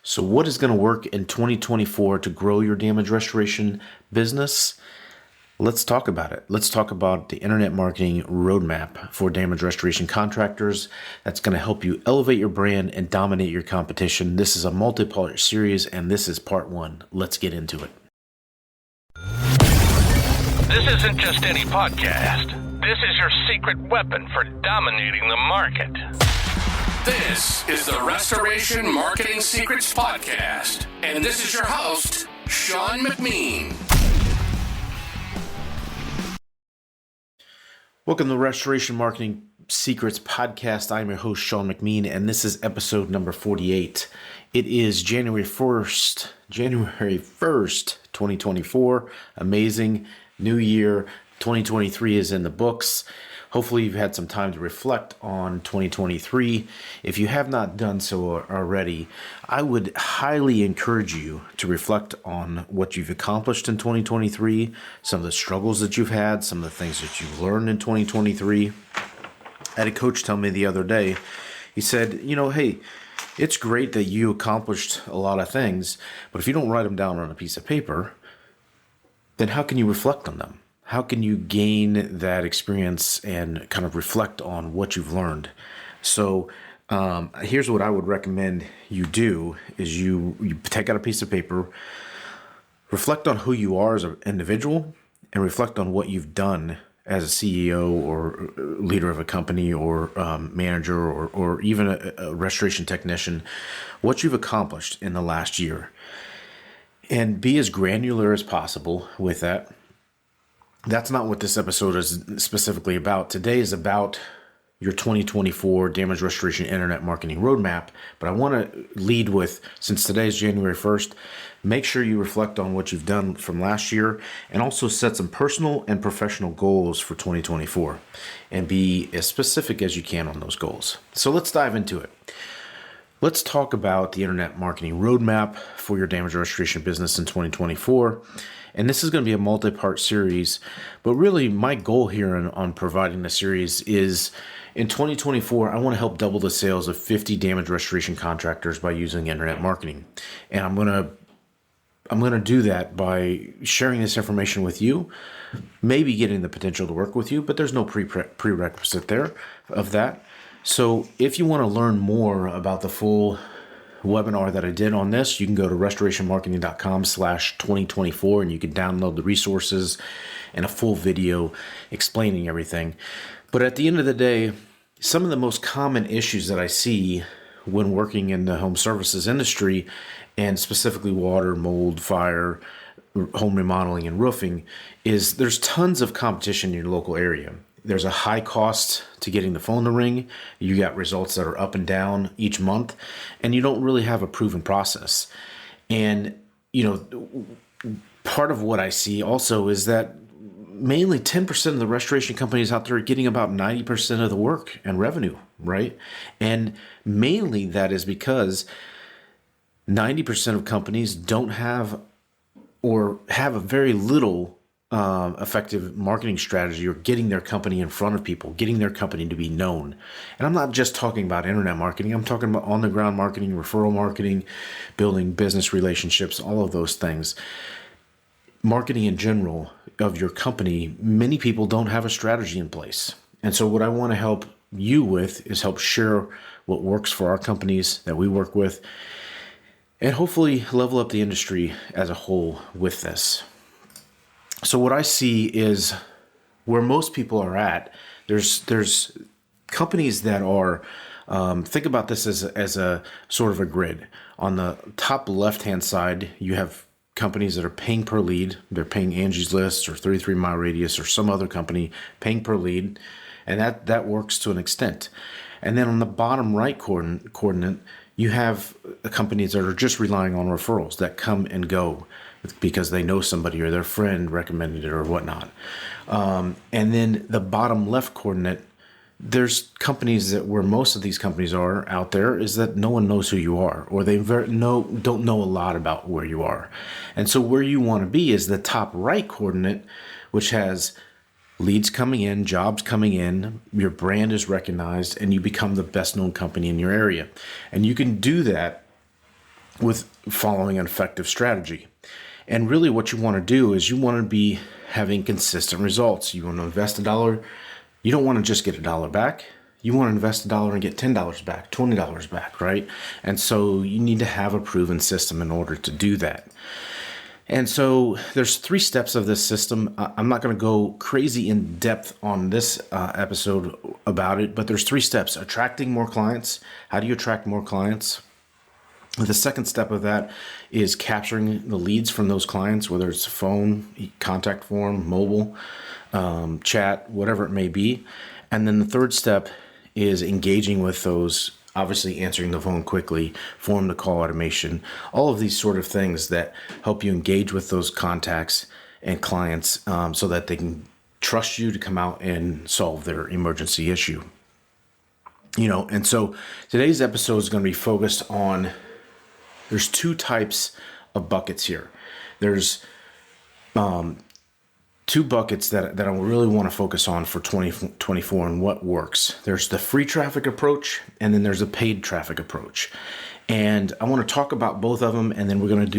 So what is going to work in 2024 to grow your damage restoration business? Let's talk about it. Let's talk about the internet marketing roadmap for damage restoration contractors. That's going to help you elevate your brand and dominate your competition. This is a multi-part series, and this is part one. Let's get into it. This isn't just any podcast. This is your secret weapon for dominating the market. This is the Restoration Marketing Secrets Podcast, and this is your host, Sean McMean. Welcome to the Restoration Marketing Secrets Podcast. I'm your host, Sean McMean, and this is episode number 48. It is January 1st, 2024. Amazing new year. 2023 is in the books. Hopefully you've had some time to reflect on 2023. If you have not done so already, I would highly encourage you to reflect on what you've accomplished in 2023, some of the struggles that you've had, some of the things that you've learned in 2023. I had a coach tell me the other day, he said, hey, it's great that you accomplished a lot of things, but if you don't write them down on a piece of paper, then how can you reflect on them? How can you gain that experience and kind of reflect on what you've learned? So here's what I would recommend you do is you take out a piece of paper, reflect on who you are as an individual, and reflect on what you've done as a CEO or leader of a company or manager or even a restoration technician, what you've accomplished in the last year. And be as granular as possible with that. That's not what this episode is specifically about. Today is about your 2024 damage restoration internet marketing roadmap. But I want to lead with, since today is January 1st, make sure you reflect on what you've done from last year and also set some personal and professional goals for 2024 and be as specific as you can on those goals. So let's dive into it. Let's talk about the internet marketing roadmap for your damage restoration business in 2024. And this is going to be a multi-part series, but really my goal here on providing the series is in 2024, I want to help double the sales of 50 damage restoration contractors by using internet marketing. And I'm going to do that by sharing this information with you, maybe getting the potential to work with you, but there's no prerequisite there of that. So if you want to learn more about the full webinar that I did on this, you can go to restorationmarketing.com/2024 and you can download the resources and a full video explaining everything. But at the end of the day, some of the most common issues that I see when working in the home services industry, and specifically water, mold, fire, home remodeling, and roofing, is there's tons of competition in your local area. There's a high cost to getting the phone to ring. You got results that are up and down each month, and you don't really have a proven process. And, part of what I see also is that mainly 10% of the restoration companies out there are getting about 90% of the work and revenue, right? And mainly that is because 90% of companies don't have or have a very little effective marketing strategy or getting their company in front of people, getting their company to be known. And I'm not just talking about internet marketing. I'm talking about on-the-ground marketing, referral marketing, building business relationships, all of those things. Marketing in general of your company, many people don't have a strategy in place. And so what I want to help you with is help share what works for our companies that we work with and hopefully level up the industry as a whole with this. So what I see is where most people are at. There's companies that are think about this as a sort of a grid. On the top left-hand side, you have companies that are paying per lead. They're paying Angie's List or 33 Mile Radius or some other company paying per lead, and that works to an extent. And then on the bottom right coordinate, you have companies that are just relying on referrals that come and go because they know somebody or their friend recommended it or whatnot. And then the bottom left coordinate, there's companies where most of these companies are out there is that no one knows who you are, or they don't know a lot about where you are. And so where you want to be is the top right coordinate, which has leads coming in, jobs coming in, your brand is recognized, and you become the best known company in your area. And you can do that with following an effective strategy. And really what you want to do is you want to be having consistent results. You want to invest $1. You don't want to just get $1 back. You want to invest $1 and get $10 back, $20 back, right? And so you need to have a proven system in order to do that. And so there's 3 steps of this system. I'm not going to go crazy in depth on this episode about it, but there's 3 steps. Attracting more clients. How do you attract more clients? The second step of that is capturing the leads from those clients, whether it's phone, contact form, mobile, chat, whatever it may be. And then the third step is engaging with those, obviously answering the phone quickly, form the call automation, all of these sort of things that help you engage with those contacts and clients so that they can trust you to come out and solve their emergency issue. And so today's episode is going to be focused on, there's 2 types of buckets here. There's 2 buckets that I really want to focus on for 2024 and what works. There's the free traffic approach, and then there's a paid traffic approach. And I want to talk about both of them, and then we're going to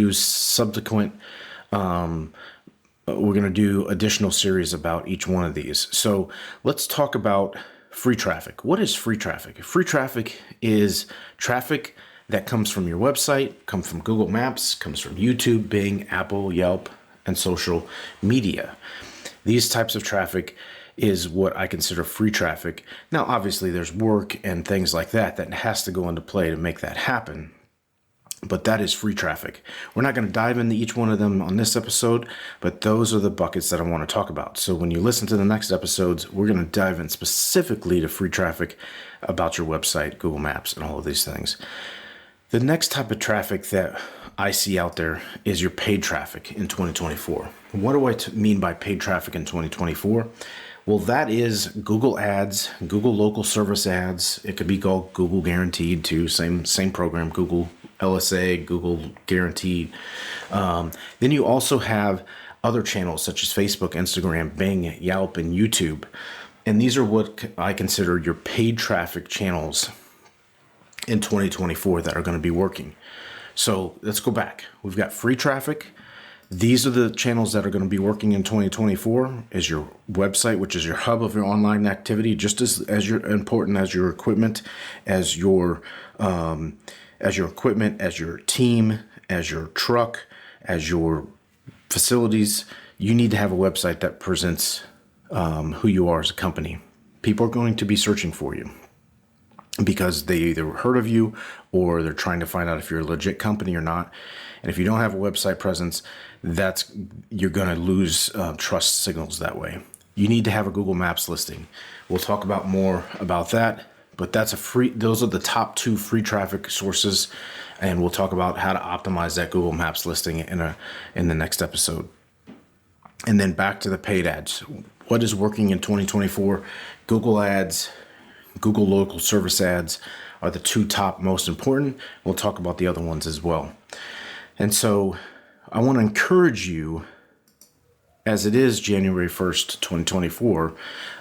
do additional series about each one of these. So let's talk about free traffic. What is free traffic? Free traffic is traffic that comes from your website, comes from Google Maps, comes from YouTube, Bing, Apple, Yelp, and social media. These types of traffic is what I consider free traffic. Now, obviously, there's work and things like that has to go into play to make that happen. But that is free traffic. We're not going to dive into each one of them on this episode, but those are the buckets that I want to talk about. So when you listen to the next episodes, we're going to dive in specifically to free traffic about your website, Google Maps, and all of these things. The next type of traffic that I see out there is your paid traffic in 2024. What do I mean by paid traffic in 2024? Well, that is Google Ads, Google Local Service Ads. It could be called Google Guaranteed too. Same program, Google LSA, Google Guaranteed. Then you also have other channels such as Facebook, Instagram, Bing, Yelp, and YouTube. And these are what I consider your paid traffic channels in 2024 that are going to be working. So let's go back. We've got free traffic. These are the channels that are going to be working in 2024 is your website, which is your hub of your online activity, just as important as your equipment, as your equipment, as your team, as your truck, as your facilities. You need to have a website that presents who you are as a company. People are going to be searching for you because they either heard of you or they're trying to find out if you're a legit company or not. And if you don't have a website presence, you're going to lose trust signals that way. You need to have a Google Maps listing. We'll talk about more about that, but those are the top 2 free traffic sources. And we'll talk about how to optimize that Google Maps listing in the next episode. And then back to the paid ads. What is working in 2024? Google Ads, Google Local Service Ads are the 2 top most important. We'll talk about the other ones as well. And so I want to encourage you, as it is January 1st, 2024,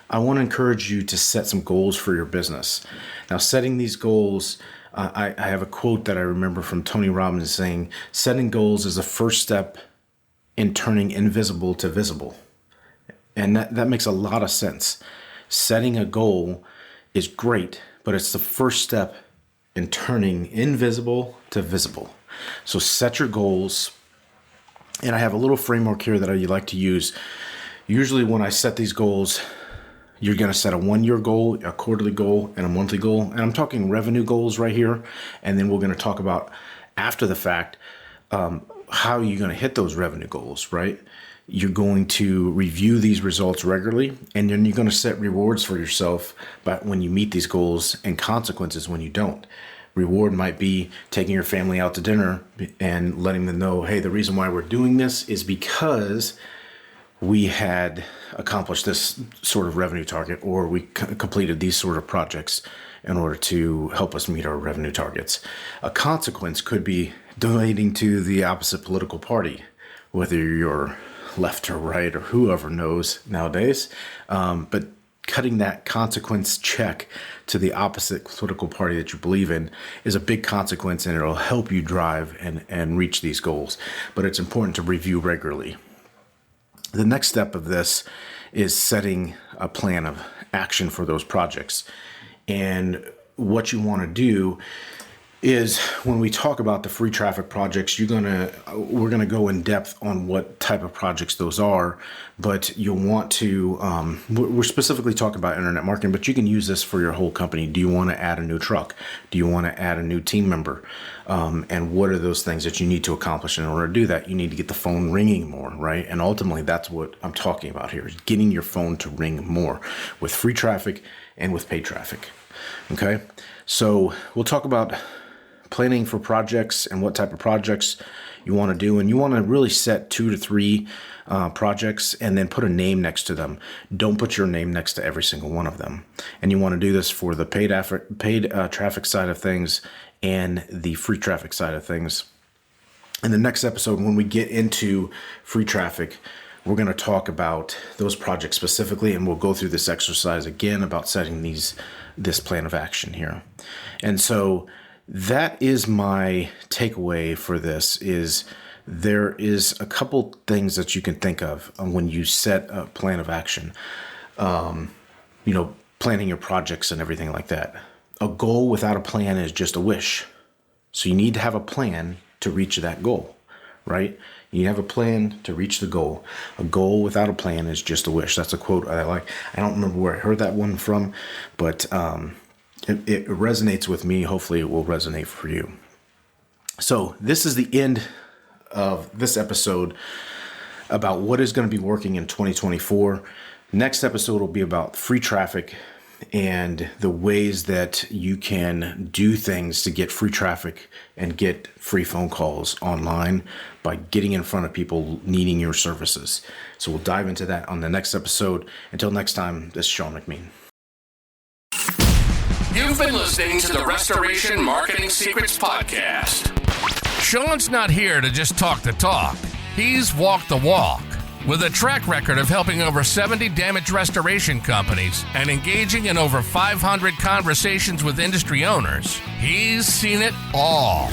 I want to encourage you to set some goals for your business. Now, setting these goals, I have a quote that I remember from Tony Robbins saying, setting goals is the first step in turning invisible to visible. And that makes a lot of sense. Setting a goal is great, but it's the first step in turning invisible to visible. So set your goals. And I have a little framework here that I like to use. Usually when I set these goals, you're going to set a 1-year goal, a quarterly goal, and a monthly goal. And I'm talking revenue goals right here. And then we're going to talk about after the fact, how you're going to hit those revenue goals, right? You're going to review these results regularly, and then you're going to set rewards for yourself when you meet these goals and consequences when you don't. Reward might be taking your family out to dinner and letting them know, hey, the reason why we're doing this is because we had accomplished this sort of revenue target, or we completed these sort of projects in order to help us meet our revenue targets. A consequence could be donating to the opposite political party, whether you're left or right or whoever knows nowadays. But cutting that consequence check to the opposite political party that you believe in is a big consequence, and it'll help you drive and reach these goals. But it's important to review regularly. The next step of this is setting a plan of action for those projects. And what you want to do is, when we talk about the free traffic projects, we're gonna go in depth on what type of projects those are, but you'll want to, we're specifically talking about internet marketing, but you can use this for your whole company. Do you want to add a new truck? Do you want to add a new team member? And what are those things that you need to accomplish in order to do that? You need to get the phone ringing more, right? And ultimately, that's what I'm talking about here, is getting your phone to ring more with free traffic and with paid traffic. Okay, so we'll talk about planning for projects and what type of projects you want to do. And you want to really set 2 to 3 projects and then put a name next to them. Don't put your name next to every single one of them. And you want to do this for the paid traffic side of things and the free traffic side of things. In the next episode, when we get into free traffic, we're going to talk about those projects specifically, and we'll go through this exercise again about setting this plan of action here. And so that is my takeaway for this. Is there is a couple things that you can think of when you set a plan of action, planning your projects and everything like that. A goal without a plan is just a wish. So you need to have a plan to reach that goal, right? You have a plan to reach the goal. A goal without a plan is just a wish. That's a quote I like. I don't remember where I heard that one from, but it resonates with me. Hopefully it will resonate for you. So this is the end of this episode about what is going to be working in 2024. Next episode will be about free traffic and the ways that you can do things to get free traffic and get free phone calls online by getting in front of people needing your services. So we'll dive into that on the next episode. Until next time, this is Sean McMean. You've been listening to the Restoration Marketing Secrets Podcast. Sean's not here to just talk the talk. He's walked the walk. With a track record of helping over 70 damage restoration companies and engaging in over 500 conversations with industry owners, he's seen it all.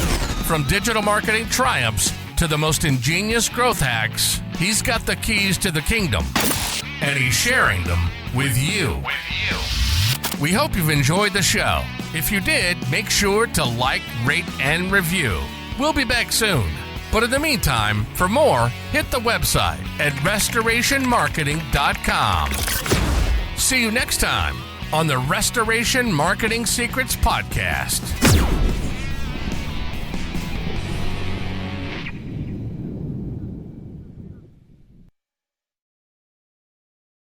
From digital marketing triumphs to the most ingenious growth hacks, he's got the keys to the kingdom, and he's sharing them with you. We hope you've enjoyed the show. If you did, make sure to like, rate, and review. We'll be back soon. But in the meantime, for more, hit the website at restorationmarketing.com. See you next time on the Restoration Marketing Secrets Podcast.